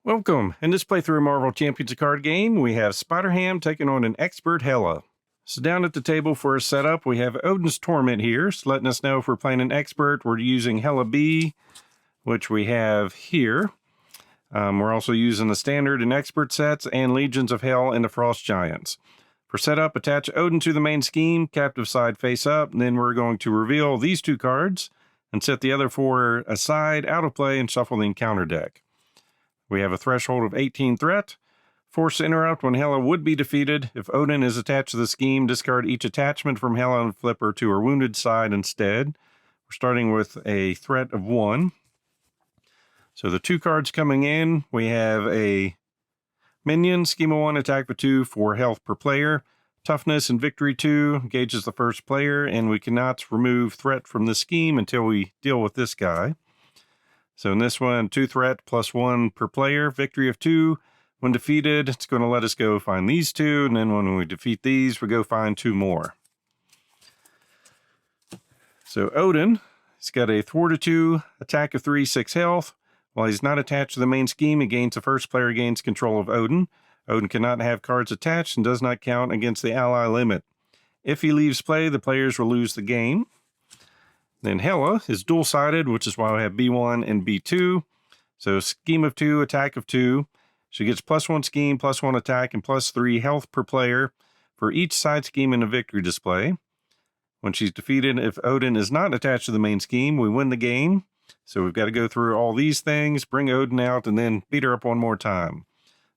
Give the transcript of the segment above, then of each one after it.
Welcome. In this playthrough of Marvel Champions card game, we have Spider-Ham taking on an Expert Hela. So down at the table for a setup, we have Odin's Torment here. So letting us know if we're playing an Expert, we're using Hela B, which we have here. We're also using the Standard and Expert sets and Legions of Hell and the Frost Giants. For setup, attach Odin to the main scheme, captive side face up, and then we're going to reveal these two cards and set the other four aside, out of play, and shuffle the encounter deck. We have a threshold of 18 threat. Force interrupt when Hela would be defeated. If Odin is attached to the scheme, discard each attachment from Hela and flip her to her wounded side instead. We're starting with a threat of 1. So the two cards coming in, we have a minion, schema 1, attack for 2 for health per player. Toughness and victory 2 engages the first player, and we cannot remove threat from the scheme until we deal with this guy. So in this one, 2 threat plus 1 per player, victory of 2. When defeated, it's going to let us go find these 2, and then when we defeat these, we go find 2 more. So Odin, he's got a thwart of 2, attack of 3, 6 health. While he's not attached to the main scheme, he gains the first player gains control of Odin. Odin cannot have cards attached and does not count against the ally limit. If he leaves play, the players will lose the game. Then Hela is dual-sided, which is why we have B1 and B2. So scheme of 2, attack of 2. She gets +1 scheme, +1 attack, and +3 health per player for each side scheme in a victory display. When she's defeated, if Odin is not attached to the main scheme, we win the game. So we've got to go through all these things, bring Odin out, and then beat her up one more time.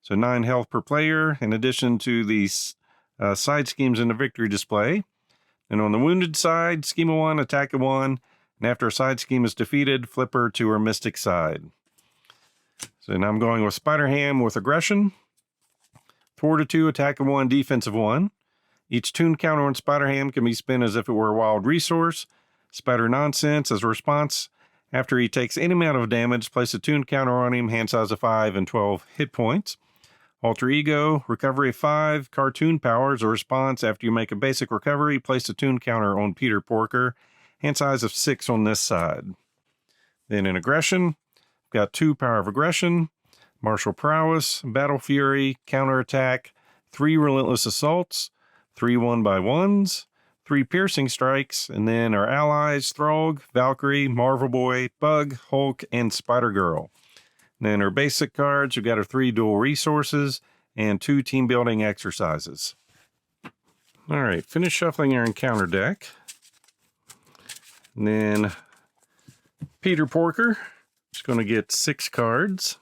So 9 health per player, in addition to these side schemes in the victory display. And on the wounded side, scheme of 1, attack of 1, and after a side scheme is defeated, flip her to her mystic side. So now I'm going with Spider-Ham with aggression. Thwart of 2, attack of 1, defense of 1. Each tune counter on Spider-Ham can be spent as if it were a wild resource. Spider Nonsense as a response. After he takes any amount of damage, place a tune counter on him, hand size of 5 and 12 hit points. Alter Ego, recovery of 5, cartoon power as a response. After you make a basic recovery, place a tune counter on Peter Porker, hand size of 6 on this side. Then in aggression, we've got 2 power of aggression, martial prowess, battle fury, counterattack, 3 relentless assaults, 3 1x1s, 3 piercing strikes, and then our allies, Throg, Valkyrie, Marvel Boy, Bug, Hulk, and Spider-Girl. Then our basic cards, we've got our 3 dual resources and 2 team building exercises. All right, finish shuffling our encounter deck. And then Peter Porker is going to get 6 cards.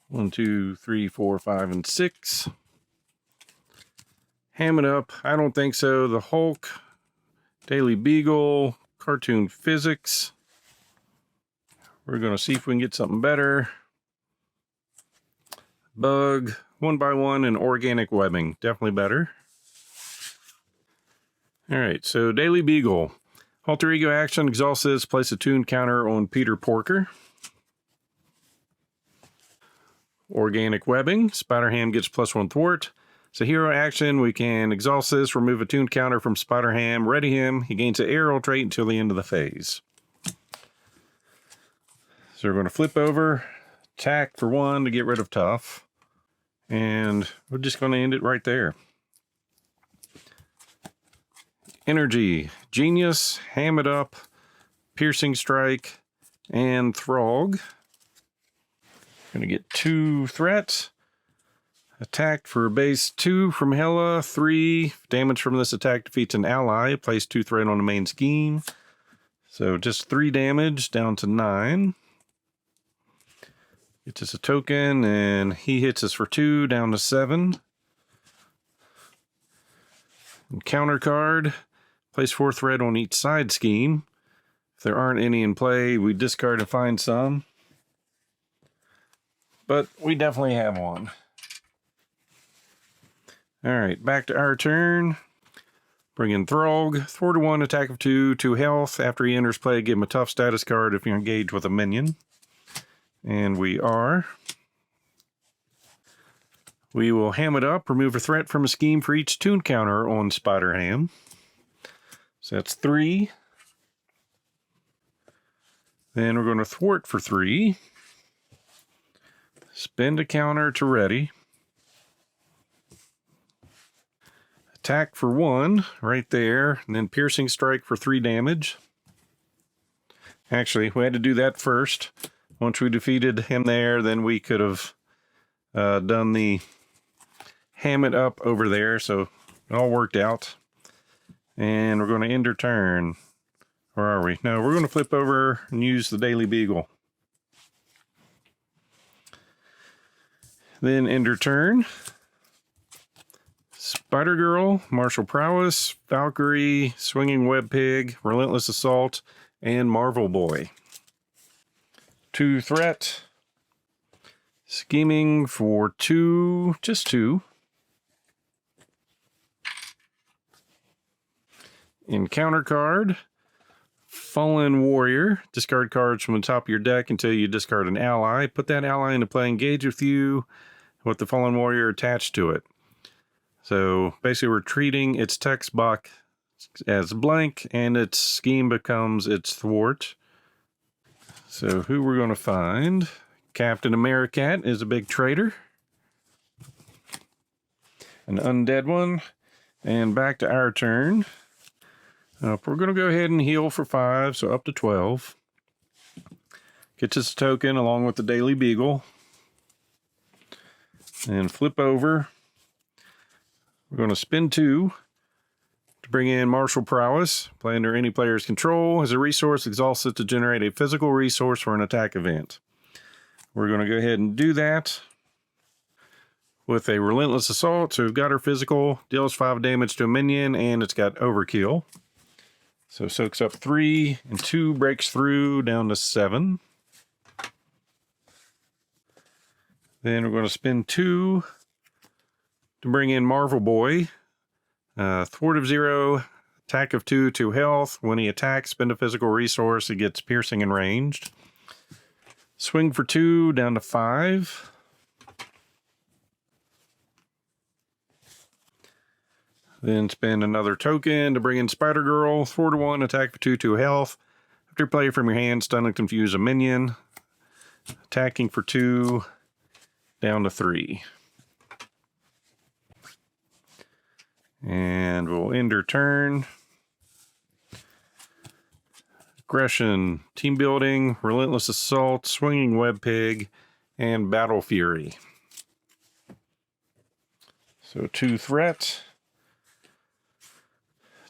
1, 2, 3, 4, 5, and 6. Ham it up. I don't think so. The Hulk, Daily Beagle, Cartoon Physics. We're going to see if we can get something better. Bug, 1x1, and organic webbing. Definitely better. All right, so Daily Beagle. Alter Ego action, exhaust this, place a tune counter on Peter Porker. Organic webbing, Spider-Ham gets +1 thwart. So hero action, we can exhaust this, remove a tune counter from Spider-Ham, ready him. He gains an aerial trait until the end of the phase. So we're going to flip over, attack for 1 to get rid of tough. And we're just going to end it right there. Energy, Genius, Ham it up, Piercing Strike, and Throg. Going to get 2 threats. Attack for base 2 from Hela, 3. Damage from this attack defeats an ally. Place 2 threat on the main scheme. So just 3 damage down to 9. Gets us a token, and he hits us for 2, down to 7. And counter card, place 4 threat on each side scheme. If there aren't any in play, we discard and find some. But we definitely have one. All right, back to our turn. Bring in Throg, thwart of 1, attack of 2, 2 health. After he enters play, give him a tough status card if you're engaged with a minion. And we are. We will ham it up, remove a threat from a scheme for each tune counter on Spider-Ham. So that's 3. Then we're going to thwart for 3. Spend a counter to ready. Attack for 1 right there, and then piercing strike for 3 damage. Actually, we had to do that first. Once we defeated him there, then we could have done the ham it up over there, so it all worked out. And we're going to end our turn. Where are we? No, we're going to flip over and use the Daily Beagle. Then end our turn. Spider Girl, Martial Prowess, Valkyrie, Swinging Web Pig, Relentless Assault, and Marvel Boy. 2 threat. Scheming for 2, just 2. Encounter card. Fallen Warrior. Discard cards from the top of your deck until you discard an ally. Put that ally into play, engage with you with the Fallen Warrior attached to it. So basically we're treating its text box as blank and its scheme becomes its thwart. So who we're going to find? Captain Americat is a big traitor. An undead one. And back to our turn. We're going to go ahead and heal for 5, so up to 12. Get this token along with the Daily Beagle. And flip over. We're going to spin 2 to bring in Martial Prowess. Play under any player's control. As a resource, exhaust it to generate a physical resource for an attack event. We're going to go ahead and do that with a Relentless Assault. So we've got our physical, deals 5 damage to a minion, and it's got Overkill. So soaks up 3, and 2 breaks through down to 7. Then we're going to spin 2 to bring in Marvel Boy. Thwart of 0, attack of 2, 2 health. When he attacks, spend a physical resource. It gets piercing and ranged. Swing for 2 down to 5. Then spend another token to bring in Spider Girl. Thwart of 1, attack for 2, 2 health. After you play from your hand, stun and confuse a minion. Attacking for 2 down to 3. And we'll end our turn. Aggression, Team Building, Relentless Assault, Swinging Web Pig, and Battle Fury. So 2 threat.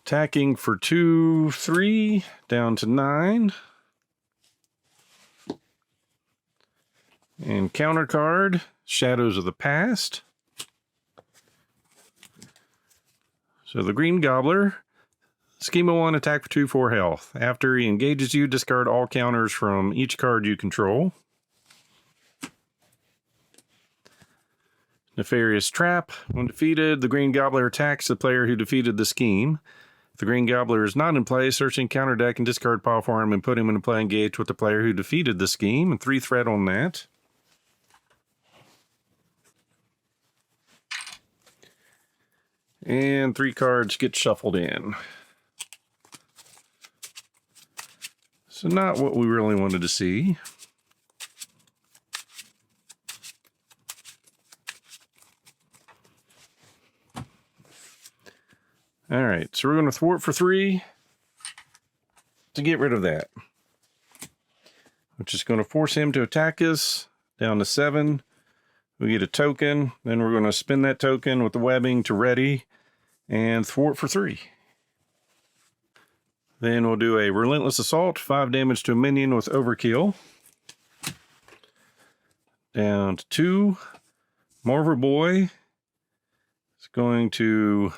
Attacking for 2, 3, down to 9. And counter card, Shadows of the Past. So the Green Gobbler, Schema 1, attack for 2, 4 health. After he engages you, discard all counters from each card you control. Nefarious Trap. When defeated, the Green Gobbler attacks the player who defeated the scheme. If the Green Gobbler is not in play, search in counter deck and discard pile for him and put him into play engaged with the player who defeated the scheme. And 3 threat on that. And 3 cards get shuffled in. So not what we really wanted to see. All right, so we're going to thwart for 3 to get rid of that, which is going to force him to attack us down to 7. We get a token, then we're going to spin that token with the webbing to ready and thwart for 3. Then we'll do a Relentless Assault, 5 damage to a minion with Overkill. Down to 2. Marvel Boy is going to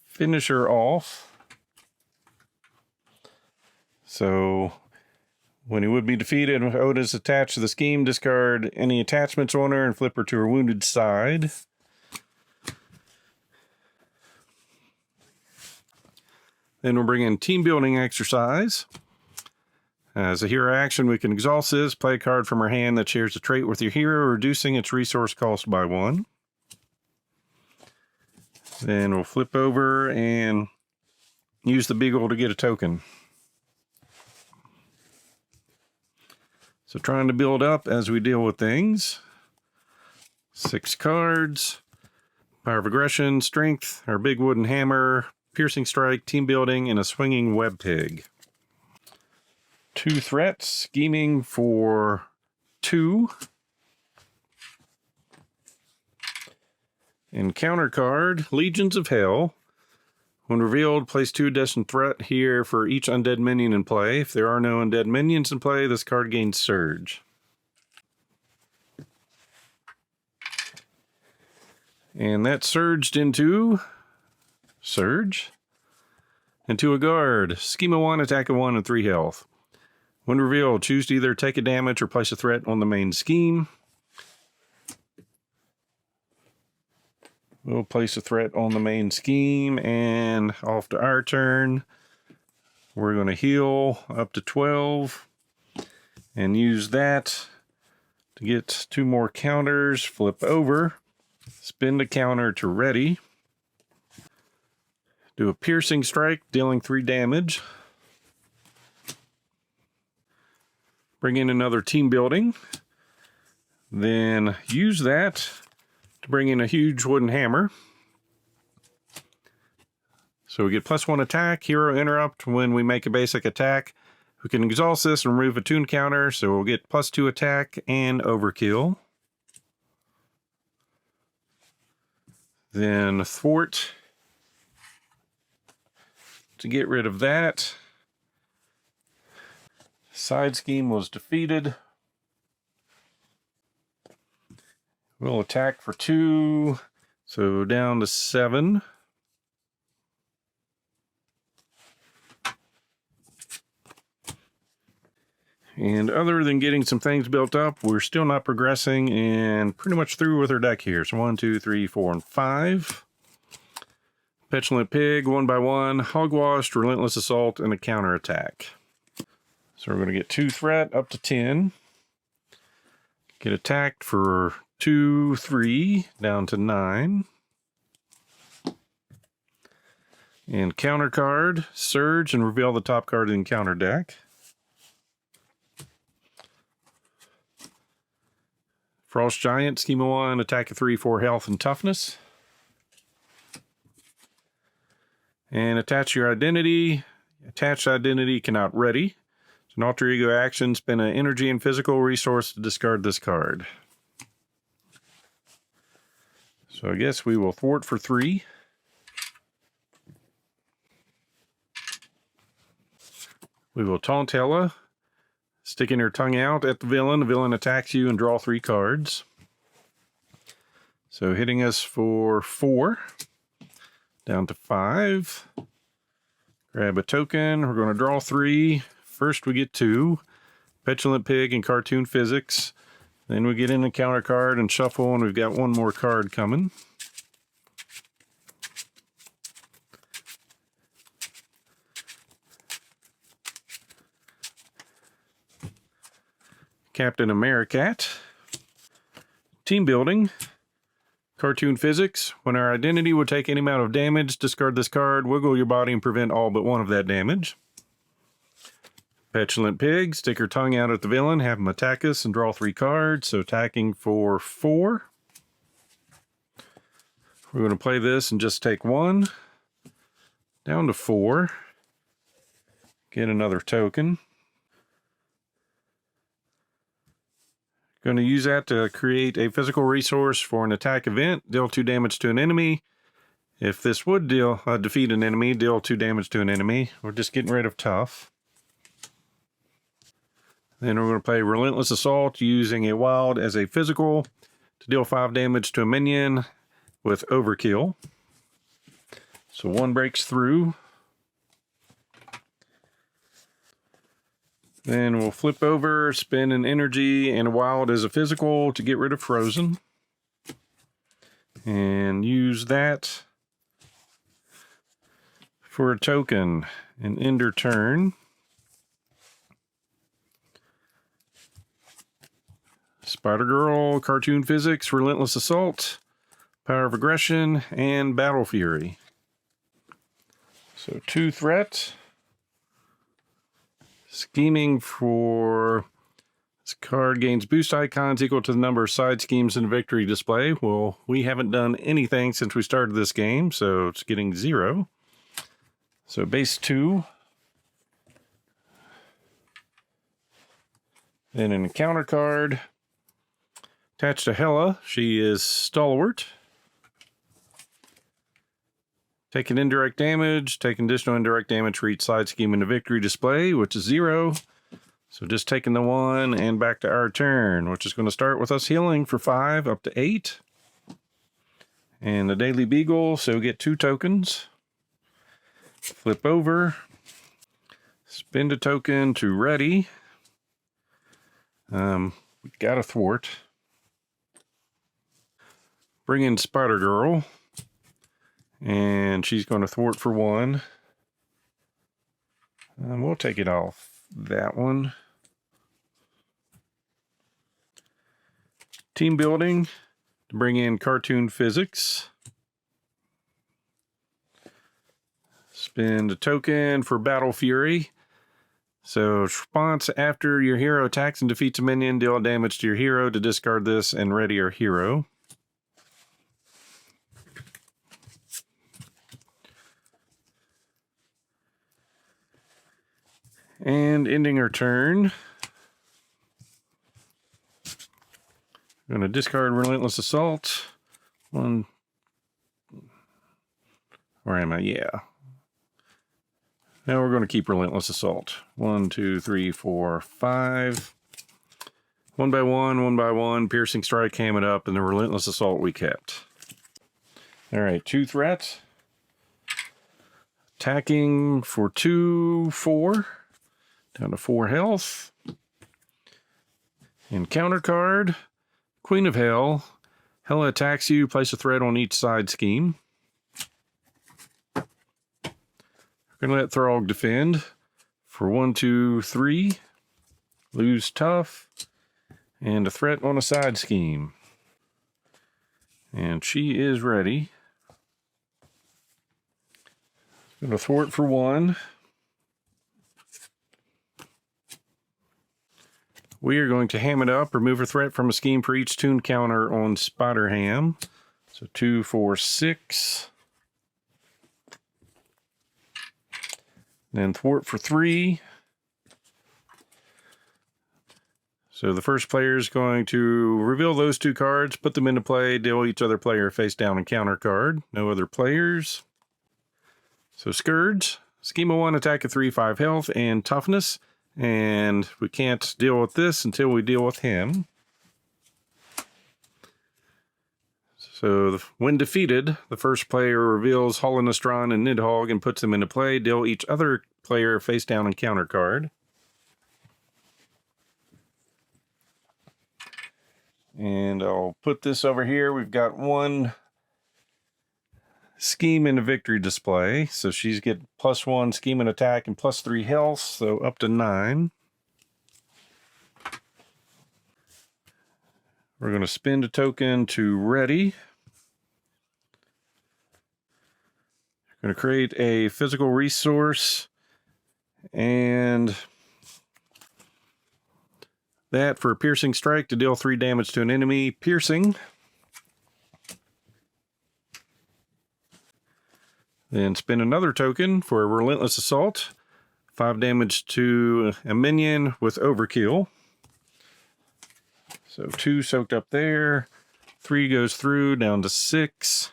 finish her off. So when he would be defeated, Odin is attached to the scheme, discard any attachments on her and flip her to her wounded side. Then we'll bring in Team Building Exercise. As a hero action, we can exhaust this, play a card from our hand that shares a trait with your hero, reducing its resource cost by 1. Then we'll flip over and use the Beagle to get a token. So trying to build up as we deal with things. 6 cards. Power of Aggression, Strength, our big wooden hammer, Piercing Strike, Team Building, and a swinging web pig. 2 threats, Scheming for 2. Encounter card, Legions of Hell. When revealed, place 2 destined threat here for each undead minion in play. If there are no undead minions in play, this card gains Surge. And that surged into Surge. Into a guard. Scheme of 1, attack of 1, and 3 health. When revealed, choose to either take a damage or place a threat on the main scheme. We'll place a threat on the main scheme, and off to our turn. We're going to heal up to 12 and use that to get 2 more counters. Flip over. Spin the counter to ready. Do a Piercing Strike, dealing 3 damage. Bring in another Team Building. Then use that to bring in a huge wooden hammer. So we get +1 attack, hero interrupt when we make a basic attack. We can exhaust this and remove a tune counter, so we'll get +2 attack and overkill. Then thwart to get rid of that. Side scheme was defeated. We'll attack for 2, so down to 7. And other than getting some things built up, we're still not progressing and pretty much through with our deck here. So 1, 2, 3, 4, and 5. Petulant Pig, 1 by 1, Hogwashed, Relentless Assault, and a counterattack. So we're going to get 2 threat up to 10. Get attacked for 2, 3, down to 9. And counter card, Surge, and reveal the top card in the encounter deck. Frost Giant, Scheme of 1, attack of 3, 4 health and toughness. And attach your identity. Attached identity cannot ready. It's an alter ego action. Spend an energy and physical resource to discard this card. So I guess we will thwart for 3. We will taunt Hela. Sticking her tongue out at the villain attacks you and draw 3 cards. So hitting us for 4, down to 5. Grab a token, we're going to draw 3. First we get 2, Petulant Pig and Cartoon Physics. Then we get in a counter card and shuffle, and we've got 1 more card coming. Captain Americat. Team Building. Cartoon Physics. When our identity will take any amount of damage, discard this card, wiggle your body, and prevent all but 1 of that damage. Petulant Pig. Stick her tongue out at the villain, have him attack us, and draw 3 cards. So attacking for 4. We're going to play this and just take 1. Down to 4. Get another token. Going to use that to create a physical resource for an attack event. Deal 2 damage to an enemy. If this would defeat an enemy, deal 2 damage to an enemy. We're just getting rid of tough. Then we're going to play Relentless Assault using a wild as a physical to deal 5 damage to a minion with overkill. So 1 breaks through. Then we'll flip over, spin an energy and a wild as a physical to get rid of frozen. And use that for a token. An ender turn. Spider-Girl, Cartoon Physics, Relentless Assault, Power of Aggression, and Battle Fury. So 2 threat. Scheming for This card gains boost icons equal to the number of side schemes in the victory display. Well, we haven't done anything since we started this game, so it's getting 0. So base 2. Then an encounter card. Attached to Hela, she is Stalwart. Taking indirect damage, taking additional indirect damage for each side scheme in the victory display, which is 0. So just taking the 1 and back to our turn, which is going to start with us healing for 5 up to 8. And the Daily Beagle, so we get 2 tokens. Flip over. Spend a token to ready. We've got a thwart. Bring in Spider Girl. And she's going to thwart for 1. We'll take it off that one. Team building to bring in Cartoon Physics. Spend a token for Battle Fury. So response after your hero attacks and defeats a minion, deal damage to your hero to discard this and ready your hero. And ending our turn, I'm going to discard Relentless Assault. Where am I? Yeah. Now we're going to keep Relentless Assault. 1, 2, 3, 4, 5. 1 by 1, 1 by 1. Piercing Strike, ham it up, and the Relentless Assault we kept. All right, 2 threats. Attacking for 2, 4. Down to 4 health. Encounter card. Queen of Hell. Hela attacks you. Place a threat on each side scheme. We're going to let Throg defend for 1, 2, 3. Lose tough. And a threat on a side scheme. And she is ready. Going to thwart for 1. We are going to ham it up, remove a threat from a scheme for each tune counter on Spider Ham. So 2, 4, 6. Then thwart for 3. So the first player is going to reveal those 2 cards, put them into play, deal each other player a face down encounter card. No other players. So Scourge, scheme of 1, attack of 3, 5 health, and toughness. And we can't deal with this until we deal with him. So when defeated, the first player reveals Hollinestron and Nidhogg and puts them into play. Deal each other player face down encounter card. And I'll put this over here. We've got 1 scheme in the victory display. So she's get +1 scheme and attack and +3 health. So up to 9. We're going to spend a token to ready. We're going to create a physical resource and that for a piercing strike to deal 3 damage to an enemy. Piercing. Then spend another token for a Relentless Assault. 5 damage to a minion with Overkill. So 2 soaked up there. 3 goes through, down to 6.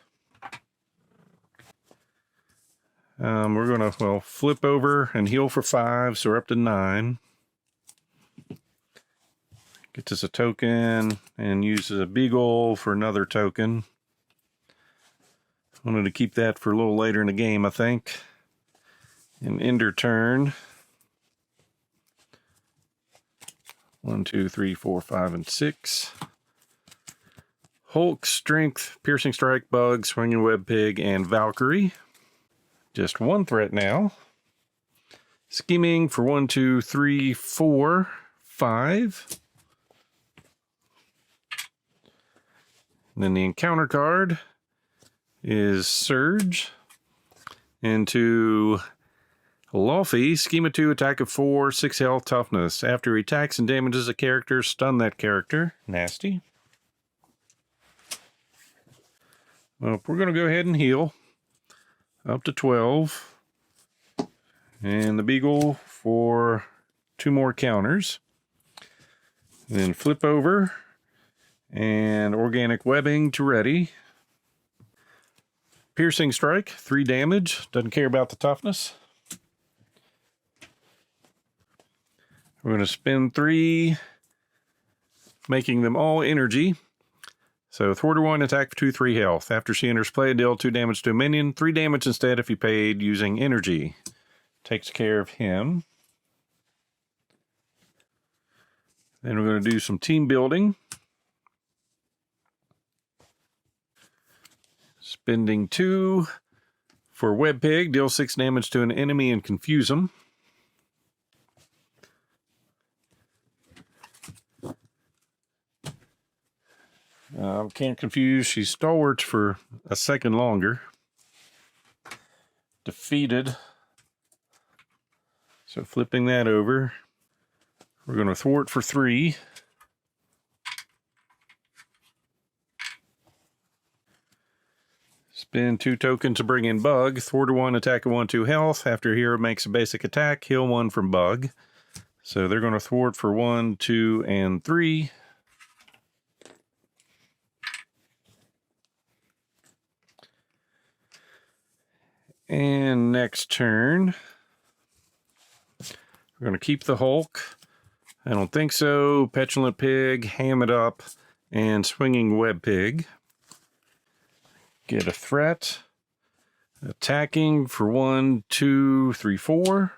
We're going to, flip over and heal for 5, so we're up to 9. Gets us a token and uses a Beagle for another token. Wanted to keep that for a little later in the game, I think. And ender turn. 1, 2, 3, 4, 5, and 6. Hulk, Strength, Piercing Strike, Bug, Swinging Web Pig, and Valkyrie. Just 1 threat now. Scheming for 1, 2, 3, 4, 5. And then the encounter card is Surge into Luffy, Schema 2, attack of 4, 6 health, toughness. After he attacks and damages a character, stun that character. Nasty. Well, we're going to go ahead and heal. Up to 12. And the Beagle for 2 more counters. Then flip over. And organic webbing to ready. Piercing strike, 3 damage. Doesn't care about the toughness. We're going to spend 3, making them all energy. So thwarter 1, attack for 2, 3 health. After she enters play, deal 2 damage to a minion. 3 damage instead if you paid using energy. Takes care of him. Then we're going to do some team building. Spending 2 for Web Pig. Deal 6 damage to an enemy and confuse them. Can't confuse. She's stalwart for a second longer. Defeated. So flipping that over. We're going to thwart for 3. Spend 2 tokens to bring in Bug. Thwarter 1, attack of 1, 2 health. After hero makes a basic attack, heal 1 from Bug. So they're going to thwart for 1, 2, and 3. And next turn, we're going to keep the Hulk. I don't think so. Petulant Pig, Ham It Up, and Swinging Web Pig. Get a threat. Attacking for 1, 2, 3, 4.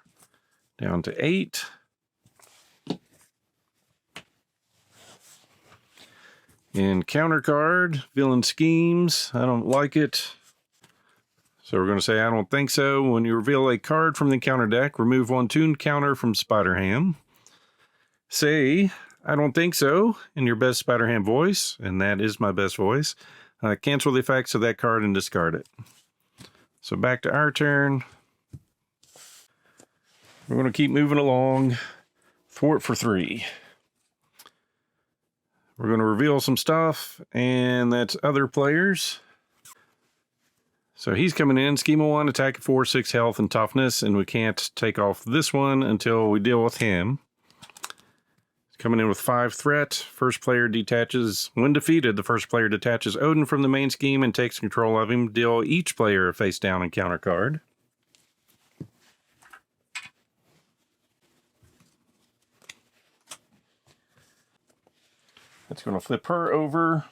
Down to 8. And counter card, Villain Schemes. I don't like it. So we're going to say, I don't think so. When you reveal a card from the counter deck, remove 1 tuned counter from Spider-Ham. Say, I don't think so, in your best Spider-Ham voice, and that is my best voice. Cancel the effects of that card and discard it. So back to our turn. We're going to keep moving along. Thwart for 3. We're going to reveal some stuff, and that's other players. So he's coming in, Schema 1, attack at 4, 6 health and toughness, and we can't take off this one until we deal with him. He's coming in with 5 threat. First player detaches, when defeated, the first player detaches Odin from the main scheme and takes control of him. Deal each player a face down and counter card. That's going to flip her over.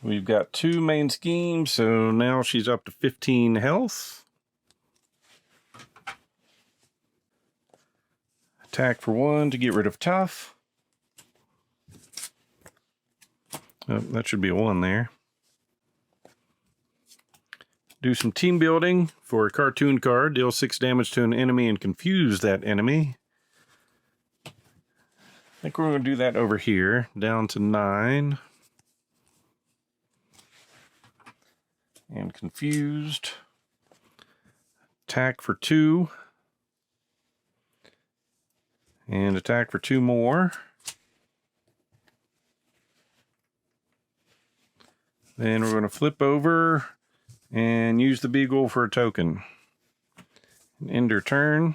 We've got 2 main schemes, so now she's up to 15 health. Attack for 1 to get rid of tough. Oh, that should be a 1 there. Do some team building for a cartoon card. Deal 6 damage to an enemy and confuse that enemy. I think we're going to do that over here, down to 9. And confused. Attack for 2. And attack for 2 more. Then we're going to flip over and use the Beagle for a token. End her turn.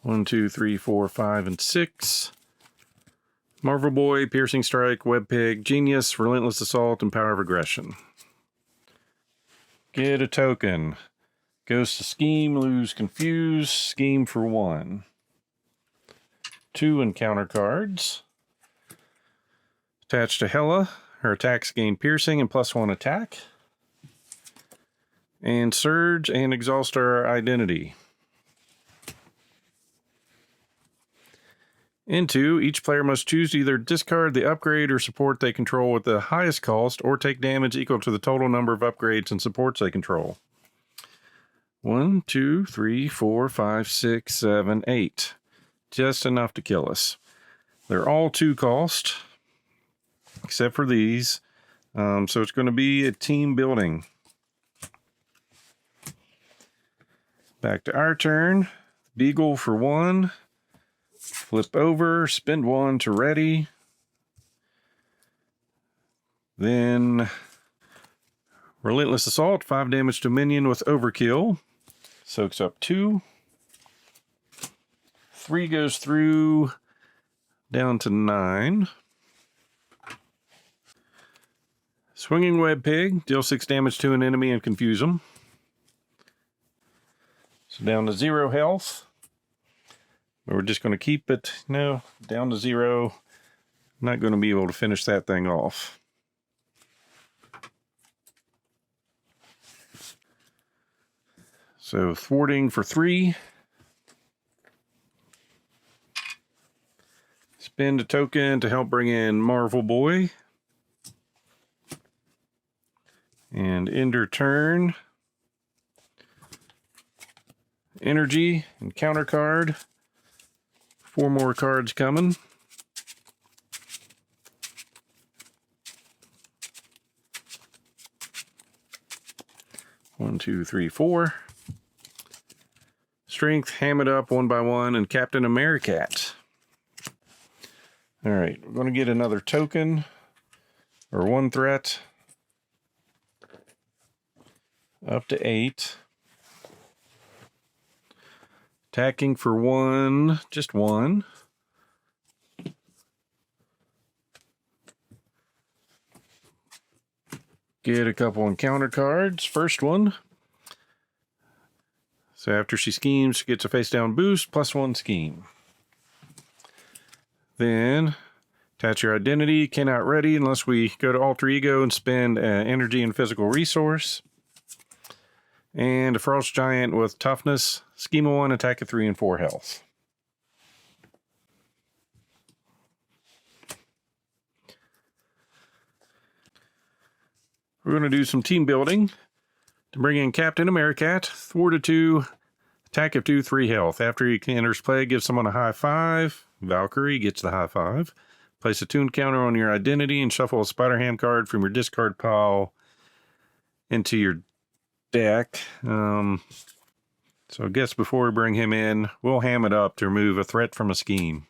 1, 2, 3, 4, 5, and 6. Marvel Boy, Piercing Strike, Web Pig, Genius, Relentless Assault, and Power of Aggression. Get a token. Goes to Scheme, lose Confuse, Scheme for 1. 2 encounter cards. Attached to Hela, her attacks gain Piercing and +1 attack. And Surge and Exhaust our Identity. Into, each player must choose to either discard the upgrade or support they control with the highest cost, or take damage equal to the total number of upgrades and supports they control. 1, 2, 3, 4, 5, 6, 7, 8. Just enough to kill us. They're all 2 cost, except for these. So it's going to be a team building. Back to our turn. Beagle for 1. Flip over, spend 1 to ready. Then Relentless Assault, 5 damage to minion with Overkill. Soaks up 2. 3 goes through, down to 9. Swinging Web Pig, deal 6 damage to an enemy and confuse them. So down to 0 health. We're just going to keep it, no, down to 0. Not going to be able to finish that thing off. So thwarting for 3. Spend a token to help bring in Marvel Boy. And ender turn. Energy and counter card. 4 more cards coming. One, two, three, 4. Strength, ham it up 1 by 1, and Captain Americat. All right, we're going to get another token, or 1 threat, up to 8. Attacking for 1, just 1. Get a couple encounter cards. First one. So after she schemes, she gets a face down boost, +1 scheme. Then attach your identity, cannot ready unless we go to alter ego and spend energy and physical resource. And a Frost Giant with toughness, scheme of 1, attack of 3 and 4 health. We're going to do some team building to bring in Captain Americat, thwarted 2, attack of 2, 3 health. After he enters play, give someone a high 5. Valkyrie gets the high 5. Place a tune counter on your identity and shuffle a Spider-Ham card from your discard pile into your deck. So I guess before we bring him in, we'll ham it up to remove a threat from a scheme.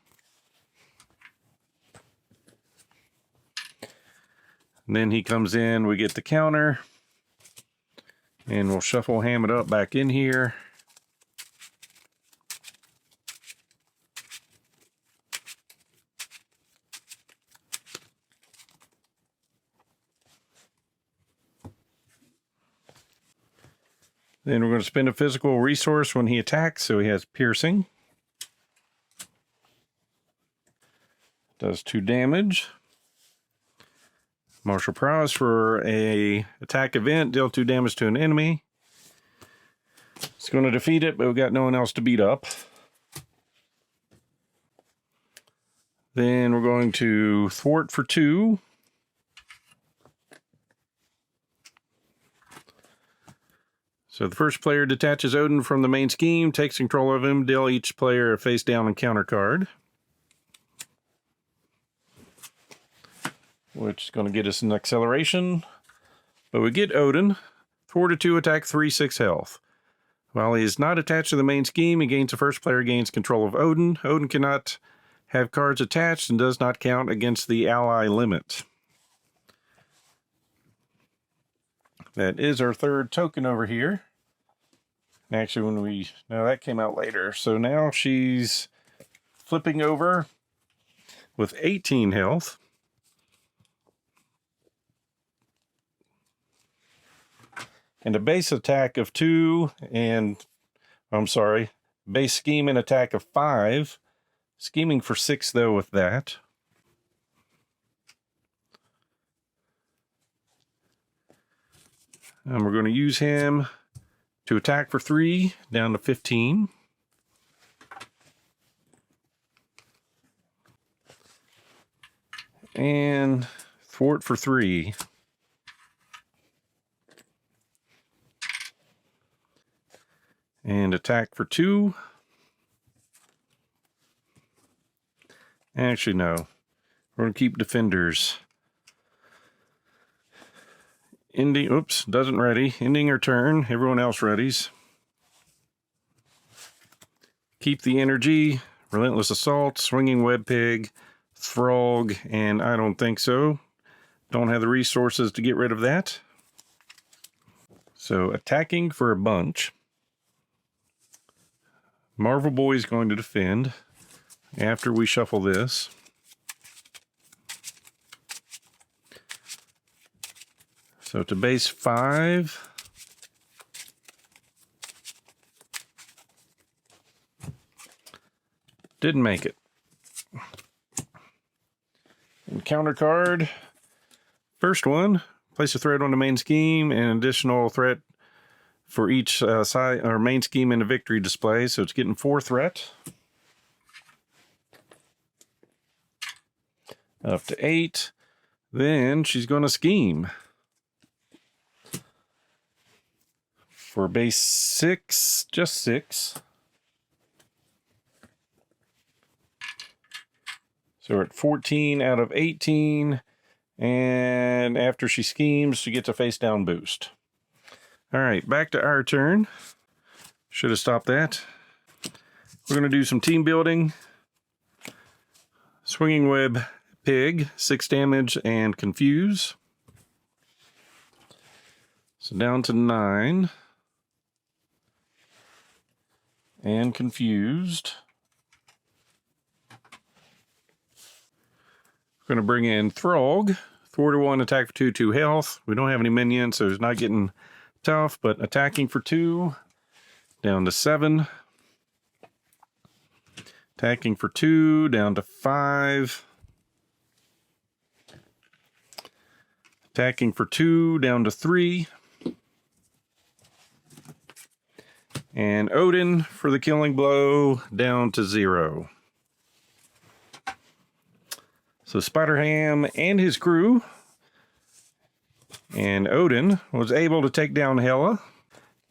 And then he comes in, we get the counter, and we'll shuffle ham it up back in here. Then we're going to spend a physical resource when he attacks, so he has piercing. Does 2 damage. Martial prowess for a attack event, deal 2 damage to an enemy. It's going to defeat it, but we've got no one else to beat up. Then we're going to thwart for 2. So the first player detaches Odin from the main scheme, takes control of him, deal each player a face down encounter card. Which is going to get us an acceleration. But we get Odin, thwarted 2, attack 3, 6 health. While he is not attached to the main scheme, he gains the first player gains control of Odin. Odin cannot have cards attached and does not count against the ally limit. That is our 3rd token over here. Actually, that came out later. So now she's flipping over with 18 health. And a base attack of 2 and, base scheme and attack of 5. Scheming for 6 though with that. And we're going to use him to attack for 3, down to 15. And thwart for 3. And attack for 2. Actually, no. We're going to keep defenders. Ending, oops, doesn't ready. Ending her turn. Everyone else readies. Keep the Energy, Relentless Assault, Swinging Web Pig, Throg, and I don't think so. Don't have the resources to get rid of that. So attacking for a bunch. Marvel Boy's going to defend after we shuffle this. So to base 5. Didn't make it. And counter card. First one, place a threat on the main scheme and an additional threat for each side or main scheme in the victory display. So it's getting 4 threat. Up to 8. Then she's going to scheme. For base 6, just 6. So we're at 14 out of 18. And after she schemes, she gets a face down boost. All right, back to our turn. Should have stopped that. We're going to do some team building. Swinging Web Pig, 6 damage and Confuse. So down to 9. And Confused. We're going to bring in Throg. 4-1, attack for 2, 2 health. We don't have any minions, so it's not getting tough, but attacking for 2. Down to 7. Attacking for 2, down to 5. Attacking for 2, down to 3. And Odin for the killing blow, down to 0. So Spider-Ham and his crew, and Odin was able to take down Hela.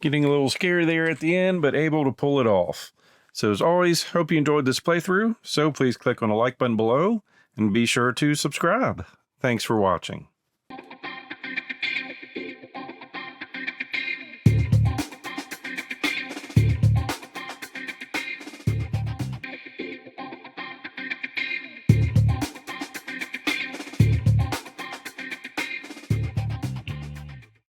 Getting a little scary there at the end, but able to pull it off. So as always, hope you enjoyed this playthrough. So please click on the like button below and be sure to subscribe. Thanks for watching.